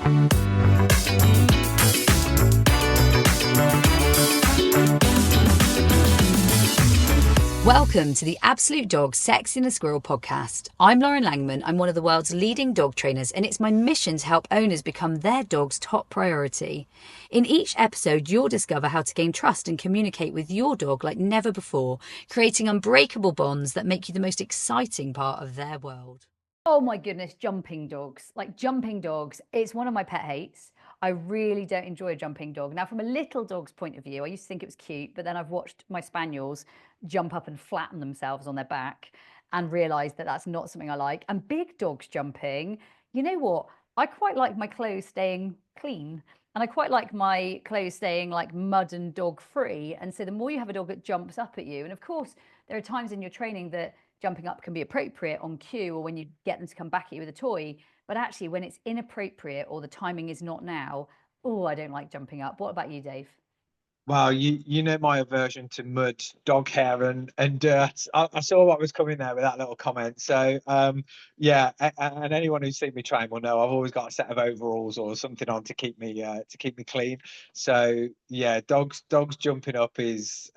Welcome to the Absolute Dog Sex in a Squirrel podcast. I'm Lauren Langman. I'm one of the world's leading dog trainers, and it's my mission to help owners become their dog's top priority. In each episode, you'll discover how to gain trust and communicate with your dog like never before, creating unbreakable bonds that make you the most exciting part of their world. Oh my goodness, jumping dogs. Like jumping dogs, it's one of my pet hates. I really don't enjoy a jumping dog. Now, from a little dog's point of view, I used to think it was cute, but then I've watched my spaniels jump up and flatten themselves on their back and realised that that's not something I like. And big dogs jumping, you know what? I quite like my clothes staying clean. And I quite like my clothes staying like mud and dog free. And so the more you have a dog that jumps up at you, and of course, there are times in your training that jumping up can be appropriate on cue or when you get them to come back at you with a toy. But actually, when it's inappropriate or the timing is not now, oh, I don't like jumping up. What about you, Dave? Well, you know my aversion to mud, dog hair, and dirt. I saw what was coming there with that little comment. So yeah, and anyone who's seen me train will know I've always got a set of overalls or something on to keep me clean. So yeah, dogs jumping up is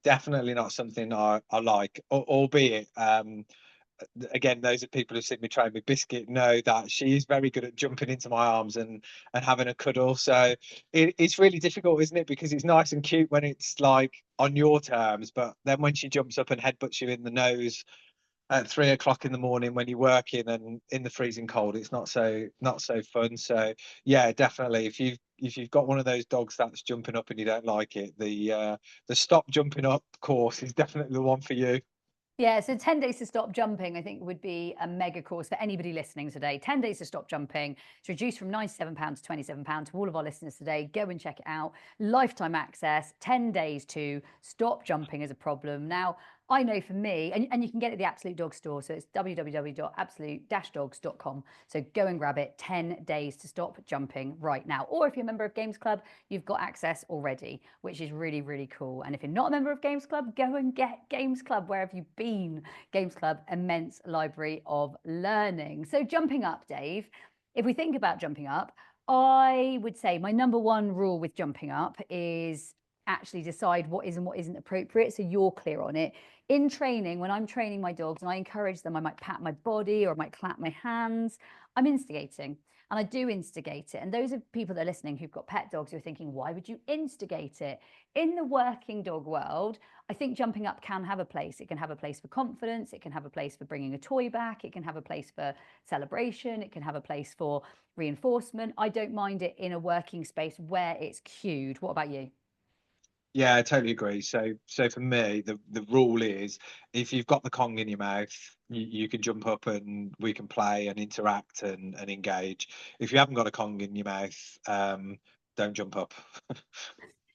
definitely not something I like, albeit again, those are people who see me train with Biscuit know that she is very good at jumping into my arms and having a cuddle. So it's really difficult, isn't it? Because it's nice and cute when it's like on your terms, but then when she jumps up and headbutts you in the nose at 3 o'clock in the morning when you're working and in the freezing cold, it's not so fun. So yeah, definitely, if you've got one of those dogs that's jumping up and you don't like it, the stop jumping up course is definitely the one for you. Yeah, so 10 days to stop jumping, I think, would be a mega course for anybody listening today. 10 days to stop jumping. It's reduced from £97 to £27 to all of our listeners today. Go and check it out. Lifetime access, 10 days to stop jumping as a problem. Now, I know for me, and you can get it at the Absolute Dog store, so it's www.absolute-dogs.com. So go and grab it, 10 days to stop jumping right now. Or if you're a member of Games Club, you've got access already, which is really, really cool. And if you're not a member of Games Club, go and get Games Club wherever you've been. Games Club, immense library of learning. So jumping up, Dave, if we think about jumping up, I would say my number one rule with jumping up is actually decide what is and what isn't appropriate, so you're clear on it. In training, when I'm training my dogs and I encourage them, I might pat my body or I might clap my hands. I'm instigating, and I do instigate it. And those are people that are listening who've got pet dogs who are thinking, why would you instigate it? In the working dog world, I think jumping up can have a place. It can have a place for confidence. It can have a place for bringing a toy back. It can have a place for celebration. It can have a place for reinforcement. I don't mind it in a working space where it's cued. What about you? Yeah, I totally agree. So for me, the rule is if you've got the Kong in your mouth, you can jump up and we can play and interact and engage. If you haven't got a Kong in your mouth, don't jump up.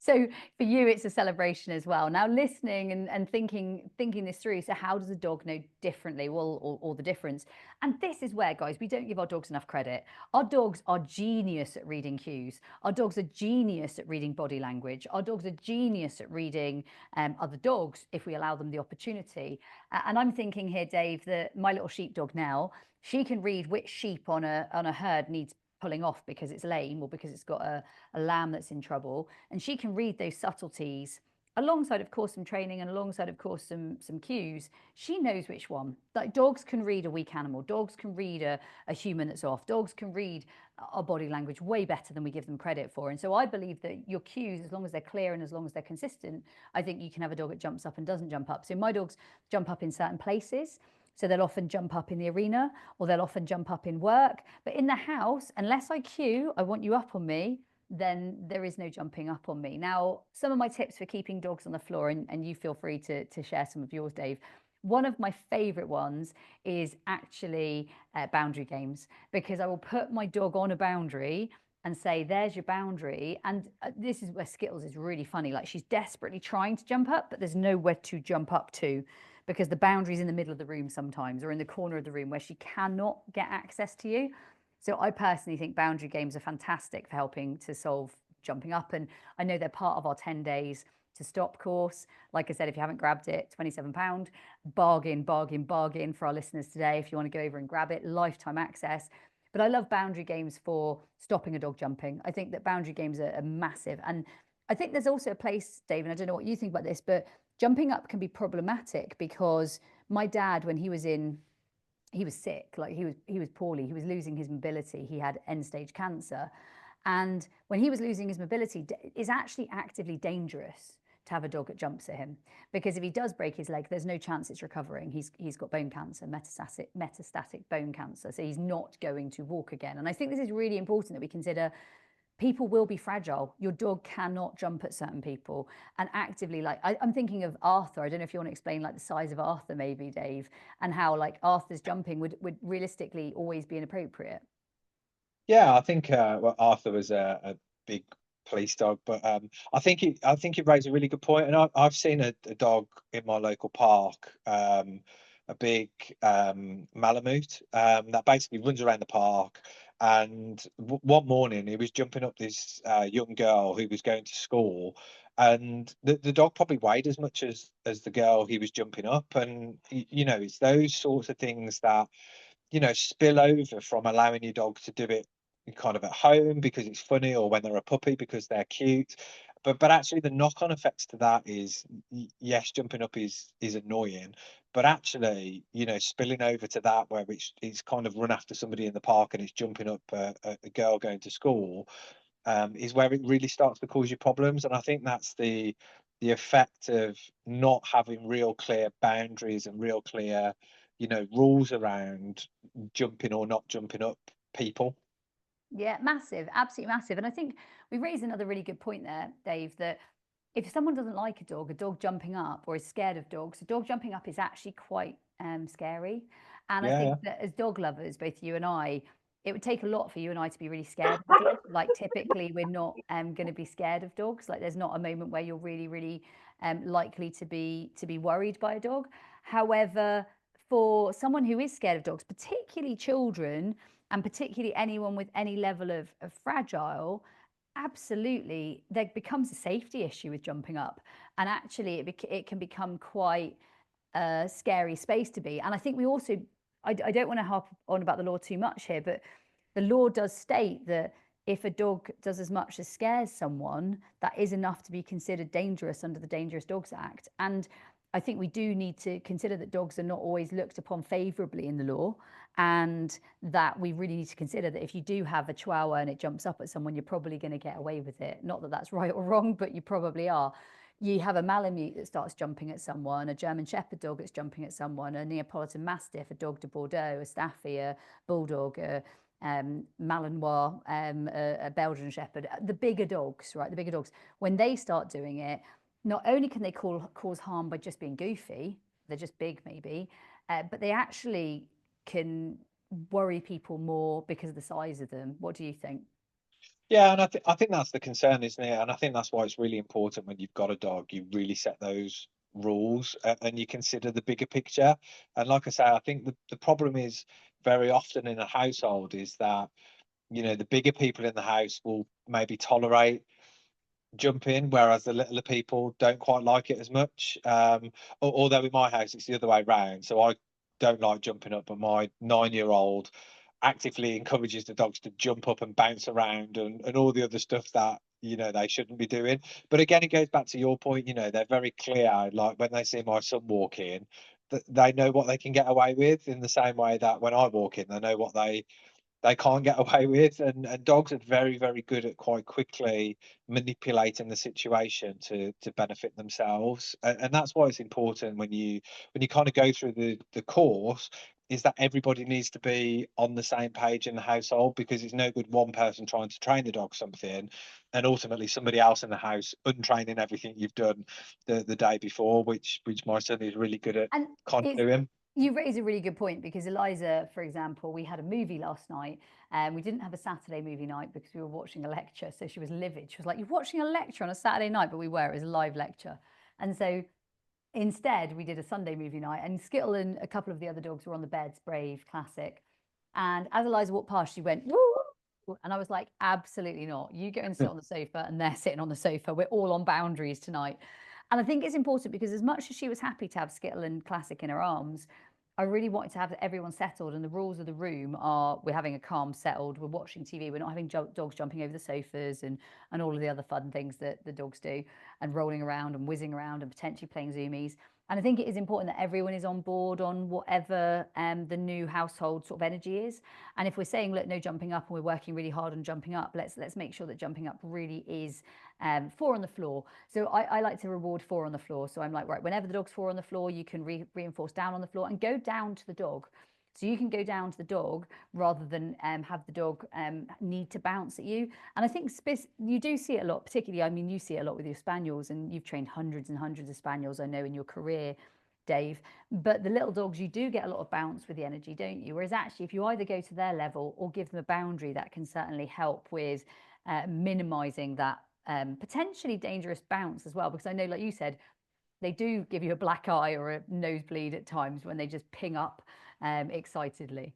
So for you, it's a celebration as well. Now, listening and thinking this through. So how does a dog know differently? Well, or the difference. And this is where, guys, we don't give our dogs enough credit. Our dogs are genius at reading cues. Our dogs are genius at reading body language. Our dogs are genius at reading other dogs if we allow them the opportunity. And I'm thinking here, Dave, that my little sheepdog now, she can read which sheep on a herd needs pulling off because it's lame or because it's got a lamb that's in trouble, and she can read those subtleties alongside, of course, some training and alongside, of course, some cues. She knows which one. Like dogs can read a weak animal, dogs can read a human that's off, dogs can read our body language way better than we give them credit for. And so I believe that your cues, as long as they're clear and as long as they're consistent, I think you can have a dog that jumps up and doesn't jump up. So my dogs jump up in certain places. So they'll often jump up in the arena or they'll often jump up in work. But in the house, unless I cue, I want you up on me, then there is no jumping up on me. Now, some of my tips for keeping dogs on the floor, and you feel free to share some of yours, Dave. One of my favorite ones is actually boundary games, because I will put my dog on a boundary and say, there's your boundary. And this is where Skittles is really funny. Like she's desperately trying to jump up, but there's nowhere to jump up to, because the boundary's in the middle of the room sometimes or in the corner of the room where she cannot get access to you. So I personally think boundary games are fantastic for helping to solve jumping up. And I know they're part of our 10 days to stop course. Like I said, if you haven't grabbed it, £27, bargain for our listeners today. If you want to go over and grab it, lifetime access. But I love boundary games for stopping a dog jumping. I think that boundary games are massive. And I think there's also a place, Dave, and I don't know what you think about this, but jumping up can be problematic because my dad, when he was sick, like he was poorly, he was losing his mobility, he had end stage cancer. And when he was losing his mobility, it's actually actively dangerous to have a dog that jumps at him, because if he does break his leg, there's no chance it's recovering. He's got bone cancer, metastatic bone cancer, so he's not going to walk again. And I think this is really important that we consider people will be fragile. Your dog cannot jump at certain people. And actively, like I'm thinking of Arthur. I don't know if you want to explain like the size of Arthur, maybe, Dave, and how like Arthur's jumping would realistically always be inappropriate. Yeah, I think well, Arthur was a big police dog, but I think you raised a really good point, and I've seen a dog in my local park, a big Malamute, that basically runs around the park. And one morning he was jumping up this young girl who was going to school, and the dog probably weighed as much as the girl he was jumping up. And you know, it's those sorts of things that spill over from allowing your dog to do it kind of at home because it's funny, or when they're a puppy because they're cute. But actually the knock-on effects to that is, yes, jumping up is annoying, but actually, spilling over to that where it's kind of run after somebody in the park and it's jumping up a girl going to school, is where it really starts to cause you problems. And I think that's the effect of not having real clear boundaries and real clear, rules around jumping or not jumping up people. Yeah, massive, absolutely massive. And I think we raised another really good point there, Dave, that if someone doesn't like a dog jumping up, or is scared of dogs, a dog jumping up is actually quite scary. And I think Yeah, that as dog lovers, both you and I, it would take a lot for you and I to be really scared of dogs. Like typically, we're not going to be scared of dogs. Like there's not a moment where you're really, really likely to be worried by a dog. However, for someone who is scared of dogs, particularly children, and particularly anyone with any level of fragile, absolutely, there becomes a safety issue with jumping up. And actually, it can become quite a scary space to be. And I think we also, I don't want to harp on about the law too much here, but the law does state that if a dog does as much as scares someone, that is enough to be considered dangerous under the Dangerous Dogs Act. And I think we do need to consider that dogs are not always looked upon favorably in the law, and that we really need to consider that if you do have a chihuahua and it jumps up at someone, you're probably going to get away with it. Not that that's right or wrong, but you probably are. You have a Malamute that starts jumping at someone, a German Shepherd dog that's jumping at someone, a Neapolitan Mastiff, a Dog de Bordeaux, a Staffy, a Bulldog, a Malinois, a Belgian Shepherd, the bigger dogs, right? The bigger dogs, when they start doing it, not only can they cause harm by just being goofy, they're just big maybe, but they actually can worry people more because of the size of them. What do you think? yeah, and I think that's the concern, isn't it? And I think that's why it's really important when you've got a dog, you really set those rules, and you consider the bigger picture. And like I say, I think the problem is very often in a household is that the bigger people in the house will maybe tolerate jump in, whereas the littler people don't quite like it as much. Although in my house it's the other way round, so I don't like jumping up, but my 9-year-old actively encourages the dogs to jump up and bounce around and all the other stuff that they shouldn't be doing. But again, it goes back to your point. They're very clear. Like when they see my son walk in, they know what they can get away with, in the same way that when I walk in, they know what they can't get away with. And dogs are very, very good at quite quickly manipulating the situation to benefit themselves. And that's why it's important when you kind of go through the course, is that everybody needs to be on the same page in the household, because it's no good one person trying to train the dog something and ultimately somebody else in the house untraining everything you've done the day before, which my son is really good at And kind of it's doing. you raise a really good point, because Eliza, for example, we had a movie last night, and we didn't have a Saturday movie night because we were watching a lecture. So she was livid. She was like, "You're watching a lecture on a Saturday night," but we were. It was a live lecture, and so instead we did a Sunday movie night. And Skittle and a couple of the other dogs were on the beds, Brave, Classic. And as Eliza walked past, she went, "Woo!" And I was like, "Absolutely not. You go and sit on the sofa, and they're sitting on the sofa. We're all on boundaries tonight." And I think it's important because as much as she was happy to have Skittle and Classic in her arms, I really wanted to have everyone settled, and the rules of the room are we're having a calm, settled, we're watching TV, we're not having dogs jumping over the sofas and all of the other fun things that the dogs do, and rolling around and whizzing around and potentially playing zoomies. And I think it is important that everyone is on board on whatever the new household sort of energy is. And if we're saying, look, no jumping up, and we're working really hard on jumping up, let's make sure that jumping up really is 4 on the floor. So I like to reward 4 on the floor. So I'm like, right, whenever the dog's 4 on the floor, you can reinforce down on the floor and go down to the dog. So you can go down to the dog rather than have the dog need to bounce at you. And I think you do see it a lot, particularly, I mean, you see it a lot with your spaniels, and you've trained hundreds and hundreds of spaniels, I know, in your career, Dave. But the little dogs, you do get a lot of bounce with the energy, don't you? Whereas actually, if you either go to their level or give them a boundary, that can certainly help with minimizing that potentially dangerous bounce as well. Because I know, like you said, they do give you a black eye or a nosebleed at times when they just ping up excitedly.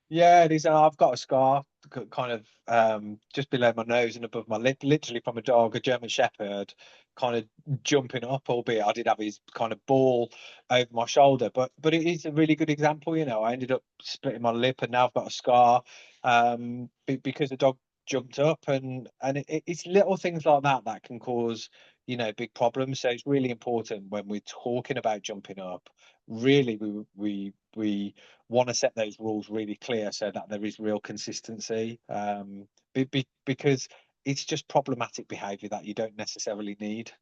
Yeah, it is. I've got a scar kind of just below my nose and above my lip, literally from a dog, a German Shepherd, kind of jumping up, albeit I did have his kind of ball over my shoulder. But it is a really good example, you know. I ended up splitting my lip and now I've got a scar because the dog jumped up, and it's little things like that that can cause, you know, big problems. So it's really important when we're talking about jumping up, really we want to set those rules really clear so that there is real consistency, because it's just problematic behavior that you don't necessarily need.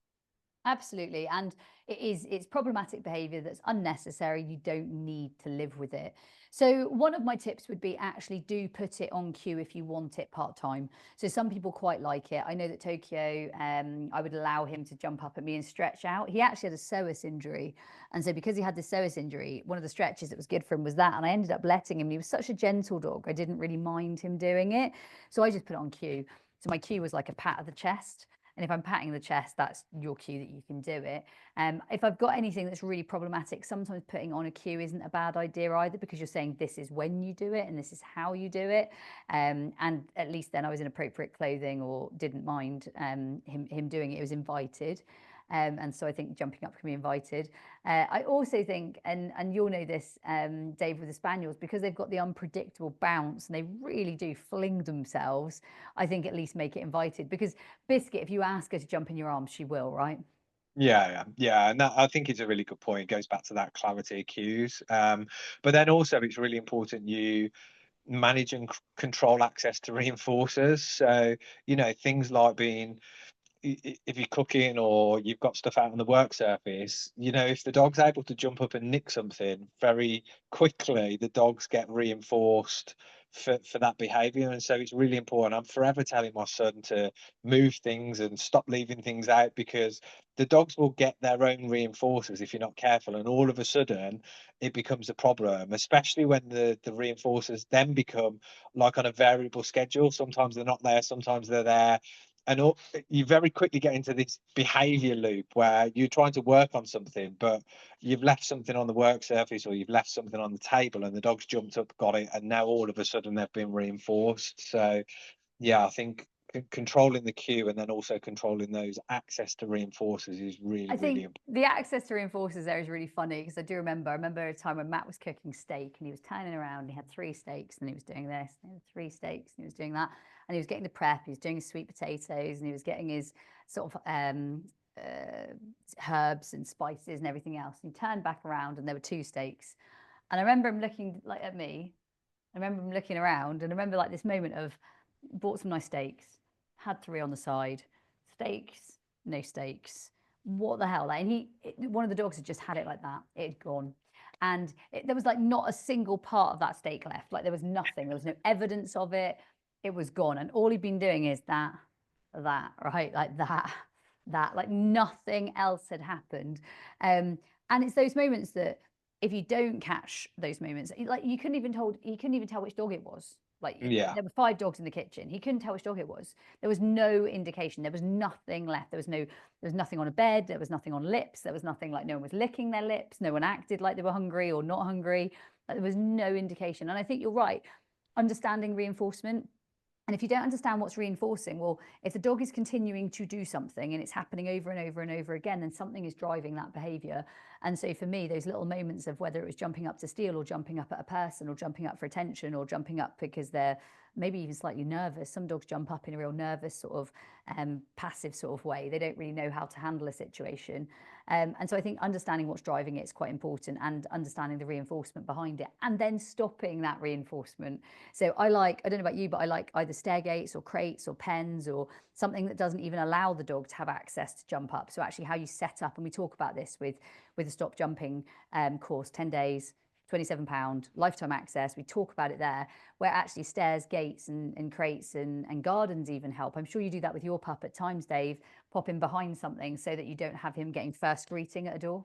Absolutely. And it's problematic behavior that's unnecessary. You don't need to live with it. So one of my tips would be actually do put it on cue if you want it part-time. So some people quite like it. I know that Tokyo, I would allow him to jump up at me and stretch out. He actually had a psoas injury. And so because he had the psoas injury, one of the stretches that was good for him was that. And I ended up letting him. He was such a gentle dog. I didn't really mind him doing it. So I just put it on cue. So my cue was like a pat of the chest. And if I'm patting the chest, that's your cue that you can do it. If I've got anything that's really problematic, sometimes putting on a cue isn't a bad idea either, because you're saying this is when you do it and this is how you do it. And at least then I was in appropriate clothing or didn't mind him doing it. It was invited. And so I think jumping up can be invited. I also think, and you'll know this, Dave, with the Spaniels, because they've got the unpredictable bounce and they really do fling themselves, I think at least make it invited. Because Biscuit, if you ask her to jump in your arms, she will, right? Yeah, and that, I think, is a really good point. It goes back to that clarity of cues, but then also it's really important you manage and control access to reinforcers. So, you know, things like being, if you're cooking or you've got stuff out on the work surface, you know, if the dog's able to jump up and nick something very quickly, the dogs get reinforced for that behavior. And so it's really important. I'm forever telling my son to move things and stop leaving things out, because the dogs will get their own reinforcers if you're not careful, and all of a sudden it becomes a problem, especially when the reinforcers then become like on a variable schedule. Sometimes they're not there, sometimes they're there, and you very quickly get into this behavior loop where you're trying to work on something, but you've left something on the work surface or you've left something on the table, and the dog's jumped up, got it, and now all of a sudden they've been reinforced. So yeah, I think controlling the cue and then also controlling those access to reinforcers is really, I really think important. the access to reinforcers there is really funny, because I remember a time when Matt was cooking steak and he was turning around and he had 3 steaks and he was doing this, and he had 3 steaks and he was doing that, and he was getting the prep, he was doing his sweet potatoes, and he was getting his sort of herbs and spices and everything else. And he turned back around and there were 2 steaks. And I remember him looking like at me. I remember him looking around, and I remember like this moment of bought some nice steaks, had 3 on the side, steaks, no steaks. What the hell? Like, and one of the dogs had just had it like that. It had gone. And there was like not a single part of that steak left. Like there was nothing. There was no evidence of it. It was gone. And all he'd been doing is that, right? Like that, like nothing else had happened. And it's those moments that if you don't catch those moments, like he couldn't even tell which dog it was. Like Yeah. there were 5 dogs in the kitchen. He couldn't tell which dog it was. There was no indication. There was nothing left. There was nothing on a bed. There was nothing on lips. There was nothing, like no one was licking their lips. No one acted like they were hungry or not hungry. Like, there was no indication. And I think you're right. Understanding reinforcement. And if you don't understand what's reinforcing, well, if the dog is continuing to do something and it's happening over and over and over again, then something is driving that behavior. And so for me, those little moments of whether it was jumping up to steal or jumping up at a person or jumping up for attention or jumping up because they're maybe even slightly nervous. Some dogs jump up in a real nervous sort of passive sort of way. They don't really know how to handle a situation. And so I think understanding what's driving it is quite important, and understanding the reinforcement behind it, and then stopping that reinforcement. So I don't know about you, but I like either stair gates or crates or pens or something that doesn't even allow the dog to have access to jump up. So actually how you set up, and we talk about this with the Stop Jumping course, 10 days, £27, lifetime access. We talk about it there, where actually stairs, gates and crates and gardens even help. I'm sure you do that with your pup at times, Dave. Pop him behind something so that you don't have him getting first greeting at a door.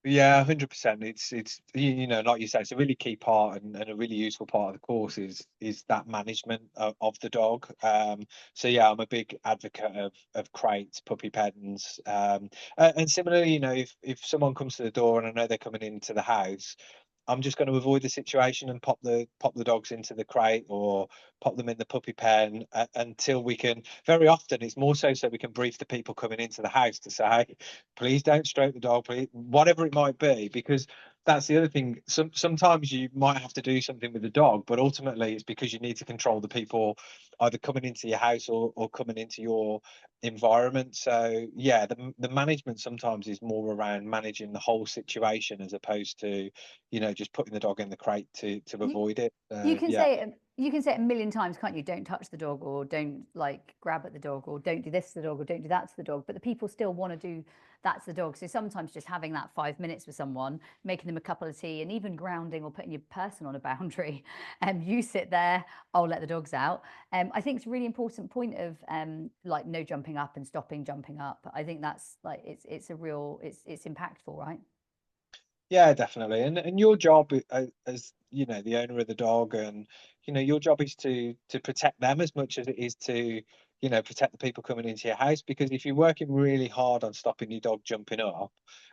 Yeah, 100%. It's like you say, it's a really key part and a really useful part of the course is that management of the dog. So yeah, I'm a big advocate of crates, puppy pens, and similarly, if someone comes to the door and I know they're coming into the house, I'm just going to avoid the situation and pop the dogs into the crate or pop them in the puppy pen until we can. Very often, it's more so we can brief the people coming into the house to say, please don't stroke the dog, please, whatever it might be, because that's the other thing. Sometimes you might have to do something with the dog, but ultimately it's because you need to control the people either coming into your house or coming into your environment. So yeah, the management sometimes is more around managing the whole situation as opposed to just putting the dog in the crate to avoid it. You can Yeah. say it. You can say it a million times, can't you? Don't touch the dog, or don't grab at the dog, or don't do this to the dog, or don't do that to the dog. But the people still want to do that to the dog. So sometimes just having that 5 minutes with someone, making them a cup of tea, and even grounding or putting your person on a boundary. You sit there. I'll let the dogs out. I think it's a really important point of no jumping up and stopping jumping up. I think that's it's impactful, right? Yeah, definitely. And your job as the owner of the dog, and your job is to protect them as much as it is to protect the people coming into your house. Because if you're working really hard on stopping your dog jumping up,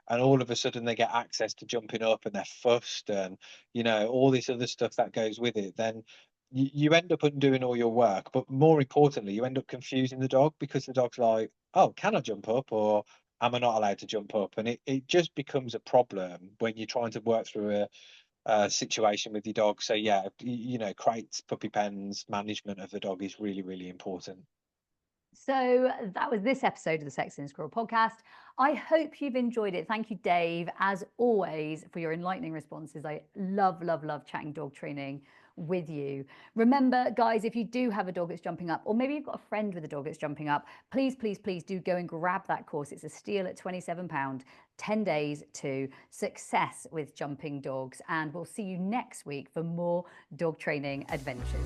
and all of a sudden they get access to jumping up and they're fussed and all this other stuff that goes with it, then you end up undoing all your work. But more importantly, you end up confusing the dog, because the dog's like, oh, can I jump up, or am I not allowed to jump up? And it just becomes a problem when you're trying to work through a situation with your dog. So yeah, crates, puppy pens, management of the dog is really, really important. So that was this episode of the Sexy and Squirrel podcast. I hope you've enjoyed it. Thank you, Dave, as always, for your enlightening responses. I love, love, love chatting dog training with you. Remember, guys, if you do have a dog that's jumping up, or maybe you've got a friend with a dog that's jumping up, please, please, please do go and grab that course. It's a steal at £27, 10 days to success with jumping dogs. And we'll see you next week for more dog training adventures.